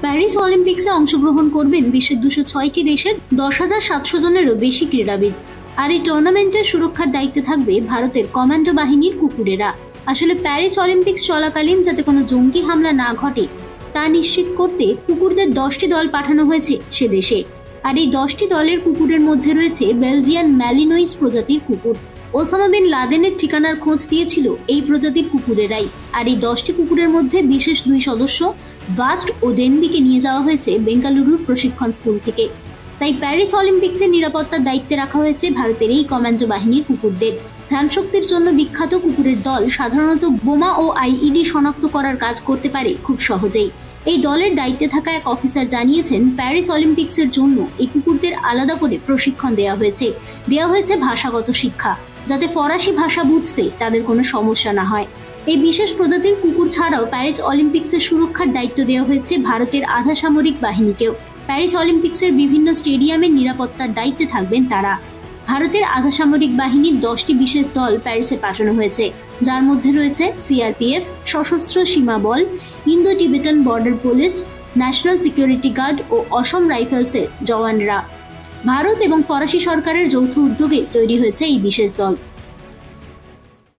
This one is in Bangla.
প্যারিস অলিম্পিক্সে অংশগ্রহণ করবেন বিশ্বের 206টি দেশের 10,700 জনেরও বেশি ক্রীড়াবিদ। আর এই টুর্নামেন্টের সুরক্ষার দায়িত্বে থাকবে ভারতের কমান্ডো বাহিনীর কুকুরেরা। আসলে প্যারিস অলিম্পিক্স চলাকালীন যাতে কোনো জঙ্গি হামলা না ঘটে তা নিশ্চিত করতে কুকুরদের 10টি দল পাঠানো হয়েছে সে দেশে। আর এই 10টি দলের কুকুরের মধ্যে রয়েছে বেলজিয়ান ম্যালিনোইস প্রজাতির কুকুর। ওসামা বিন লাদেনের ঠিকানার খোঁজ দিয়েছিল এই প্রজাতির কুকুরেরাই। আর এই 10টি কুকুরের মধ্যে বিশেষ 2 সদস্য ভাস্ট ও ডেনবিকে নিয়ে যাওয়া হয়েছে বেঙ্গালুরুর প্রশিক্ষণ স্কুল থেকে। তাই প্যারিস অলিম্পিক্সের নিরাপত্তার দায়িত্বে রাখা হয়েছে ভারতের এই কমান্ডো বাহিনীর কুকুরদের। ধ্যানশক্তির জন্য বিখ্যাত কুকুরের দল সাধারণত বোমা ও আইইডি শনাক্ত করার কাজ করতে পারে খুব সহজেই। এই দলের দায়িত্বে থাকা এক অফিসার জানিয়েছেন, প্যারিস অলিম্পিক্সের জন্য এই কুকুরদের আলাদা করে প্রশিক্ষণ দেওয়া হয়েছে ভাষাগত শিক্ষা, যাতে ফরাসি ভাষা বুঝতে তাদের কোনো সমস্যা না হয়। এই বিশেষ প্রজাতির কুকুর ছাড়াও প্যারিস অলিম্পিক্সের সুরক্ষার দায়িত্ব দেওয়া হয়েছে ভারতের আধা সামরিক বাহিনীকেও। প্যারিস অলিম্পিক্সের বিভিন্ন স্টেডিয়ামের নিরাপত্তার দায়িত্বে থাকবেন তারা। ভারতের আধা সামরিক বাহিনীর 10টি বিশেষ দল প্যারিসে পাঠানো হয়েছে, যার মধ্যে রয়েছে CRPF, Sashastra Seema Bal, Indo Tibetan Border Police, National Security Guard ও অসম রাইফেলসের জওয়ানরা। ভারত এবং ফরাসি সরকারের যৌথ উদ্যোগে তৈরি হয়েছে এই বিশেষ দল।